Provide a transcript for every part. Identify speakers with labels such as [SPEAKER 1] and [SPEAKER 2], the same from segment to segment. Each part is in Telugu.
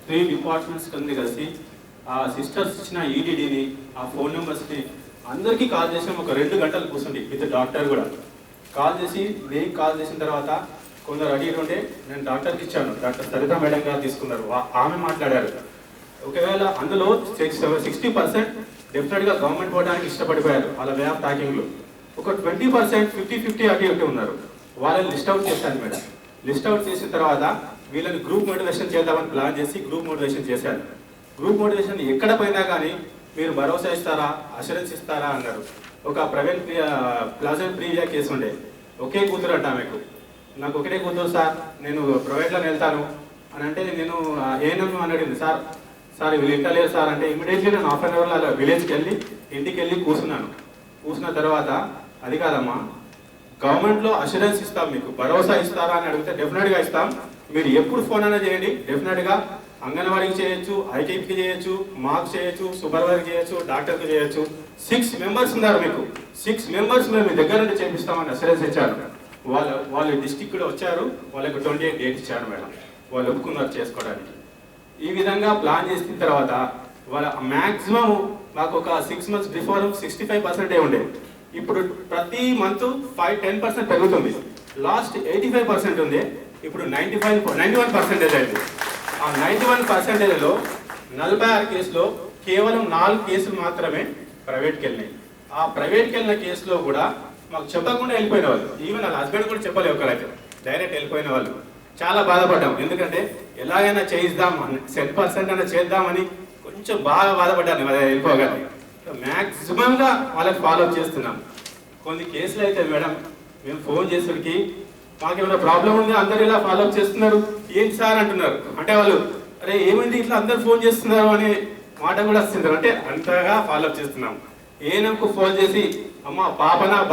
[SPEAKER 1] 3 డిపార్ట్మెంట్స్ కింద కలిసి ఆ సిస్టర్స్ ఇచ్చిన ఈడీడీని ఆ ఫోన్ నెంబర్స్ని అందరికీ కాల్ చేసాం. ఒక 2 గంటలు కూర్చుండి విత్ డాక్టర్ కూడా కాల్ చేసి నేను కాల్ చేసిన తర్వాత కొందరు అడిగి ఉంటే నేను డాక్టర్కి ఇచ్చాను. డాక్టర్ సరిత మేడం గారు తీసుకున్నారు, ఆమె మాట్లాడారు. ఒకవేళ అందులో 60% డెఫినెట్గా గవర్నమెంట్ పోవడానికి ఇష్టపడిపోయారు వాళ్ళ వే ఆఫ్ టాకింగ్లో. ఒక 20% 50-50 అటు ఇటు ఉన్నారు. వాళ్ళని లిస్ట్ అవుట్ చేశాను మేడం. లిస్ట్ అవుట్ చేసిన తర్వాత వీళ్ళని గ్రూప్ మోటివేషన్ చేద్దామని ప్లాన్ చేసి గ్రూప్ మోటివేషన్ చేశారు. గ్రూప్ మోటివేషన్ ఎక్కడ పోయినా కానీ మీరు భరోసా ఇస్తారా, అష్యూరెన్స్ ఇస్తారా అన్నారు. ఒక ప్లాజెంట్ ప్రీవియా కేసు ఉండే, ఒకే కూతురు అంట ఆమెకు. నాకు ఒకటే కూతురు సార్, నేను ప్రైవేట్లో వెళ్తాను అని అంటే నేను ఏనన్ను అని అడిగింది. సార్ వీళ్ళు ఇంటలేరు సార్ అంటే ఇమీడియట్లీ నేను హాఫ్ అన్ అవర్లో అలా విలేజ్కి వెళ్ళి ఇంటికి వెళ్ళి కూర్చున్న తర్వాత అది కాదమ్మా గవర్నమెంట్లో అష్యూరెన్స్ ఇస్తాం, మీకు భరోసా ఇస్తారా అని అడిగితే డెఫినెట్గా ఇస్తాం, మీరు ఎప్పుడు ఫోన్ అయినా చేయండి, డెఫినెట్గా అంగన్వాడీకి చేయొచ్చు, ఐటీపీకి చేయొచ్చు, మాకు చేయొచ్చు, సూపర్వైజర్కి చేయొచ్చు, డాక్టర్కి చేయొచ్చు. 6 మెంబర్స్ ఉన్నారు మీకు, 6 మెంబర్స్ మేము మీ దగ్గర నుండి చేపిస్తామని అష్యూరెన్స్ ఇచ్చారు. వాళ్ళు డిస్టిక్ కూడా వచ్చారు, వాళ్ళకి 28 డేట్ ఇచ్చారు మేడం, వాళ్ళు ఒప్పుకున్నారు చేసుకోవడానికి. ఈ విధంగా ప్లాన్ చేసిన తర్వాత వాళ్ళ మ్యాక్సిమం మాకు ఒక 6 months బిఫోర్ 65% ఉండేది. ఇప్పుడు ప్రతి మంత్ 10% పెరుగుతుంది. లాస్ట్ 85% ఉంది, ఇప్పుడు 91% అయింది. ఆ 91%లో 46 కేసులో కేవలం 4 కేసులు మాత్రమే ప్రైవేట్కి వెళ్ళినాయి. ఆ ప్రైవేట్కి వెళ్ళిన కేసులో కూడా మాకు చెప్పకుండా వెళ్ళిపోయిన వాళ్ళు, ఈవెన్ వాళ్ళ హస్బెండ్ కూడా చెప్పలేదు, ఒకరైతే డైరెక్ట్ వెళ్ళిపోయిన వాళ్ళు. చాలా బాధపడ్డాం, ఎందుకంటే ఎలాగైనా చేయిద్దాం 10% అయినా చేద్దామని కొంచెం బాగా బాధపడ్డాను వెళ్ళిపోగానే. మ్యాక్సిమంగా వాళ్ళకి ఫాలోఅప్ చేస్తున్నాం. కొన్ని కేసులు అయితే మేడం మేము ఫోన్ చేసరికి మాకేమైనా ప్రాబ్లం ఉంది, అందరు ఇలా ఫాలోఅప్ చేస్తున్నారు, ఏంటి సార్ అంటున్నారు. అంటే వాళ్ళు అరే ఏమైంది ఇట్లా అందరు ఫోన్ చేస్తున్నారు అనే మాట కూడా వస్తున్నారు. అంటే అంతగా ఫాలోఅప్ చేస్తున్నాం. ఏనకు ఫోన్ చేసి అమ్మ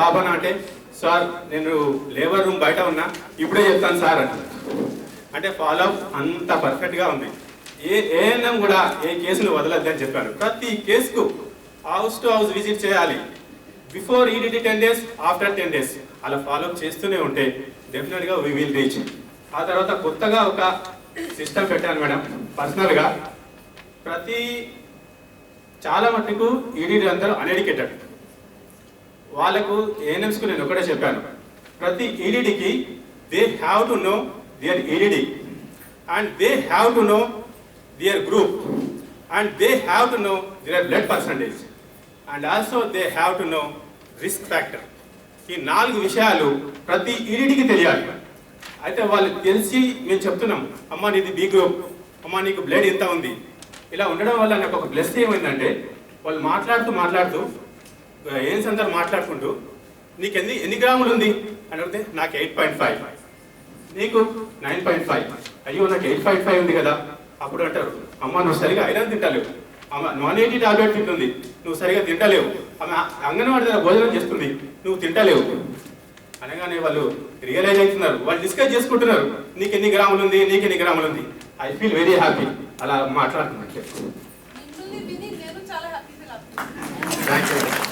[SPEAKER 1] బాబనా అంటే సార్ నేను లేబర్ రూమ్ బయట ఉన్నా, ఇప్పుడే చెప్తాను సార్ అంటున్నారు. అంటే ఫాలోఅప్ అంత పర్ఫెక్ట్గా ఉంది. ఏఎన్ఎం కూడా ఏ కేసును వదలద్దని చెప్పారు. ప్రతి కేసుకు హౌస్ టు హౌస్ విజిట్ చేయాలి. Before EDD 10 days, after 10 days అలా ఫాలోఅప్ చేస్తూనే ఉంటే డెఫినెట్గా వీ విల్ రీచ్. ఆ తర్వాత కొత్తగా ఒక సిస్టమ్ పెట్టాను మేడం. పర్సనల్గా చాలా మట్టుకు ఈడీడీ అందరూ అన్ఎడ్యుకేటెడ్, వాళ్ళకు ఏఎన్ఎంస్కు నేను ఒకటే చెప్పాను, ప్రతి ఈడీడీకి they have to know their EDD and they have to know their group and they have to know their blood percentage and also they have to know risk factor. ఈ 4 విషయాలు ప్రతి ఈడీడీకి తెలియాలి. అయితే వాళ్ళు తెలిసి మేము చెప్తున్నాం, అమ్మ నీది బి గ్రూప్, అమ్మ నీకు బ్లడ్ ఎంత ఉంది. ఇలా ఉండడం వల్ల నాకు ఒక ప్లస్ ఏమైందంటే వాళ్ళు మాట్లాడుతూ ఏన్స్ అందరు మాట్లాడుకుంటూ నీకు ఎన్ని గ్రాములు ఉంది అని అడిగితే నాకు 8.5, నీకు 9.5, అయ్యో నాకు 8.5 ఉంది కదా. అప్పుడు అంటారు అమ్మ నువ్వు సరిగా ఐరన్ తింటలేవు, అమ్మ 180 టాబ్లెట్ తింటుంది, నువ్వు సరిగా తింటలేవు, ఆమె అంగన్వాడీ దగ్గర భోజనం చేస్తుంది, నువ్వు తింటలేవు అనగానే వాళ్ళు రియలైజ్ అవుతున్నారు, వాళ్ళు డిస్కస్ చేసుకుంటున్నారు నీకు ఎన్ని గ్రాములు ఉంది. ఐ ఫీల్ వెరీ హ్యాపీ అలా మాట్లాడుతున్నట్లే. Thank you.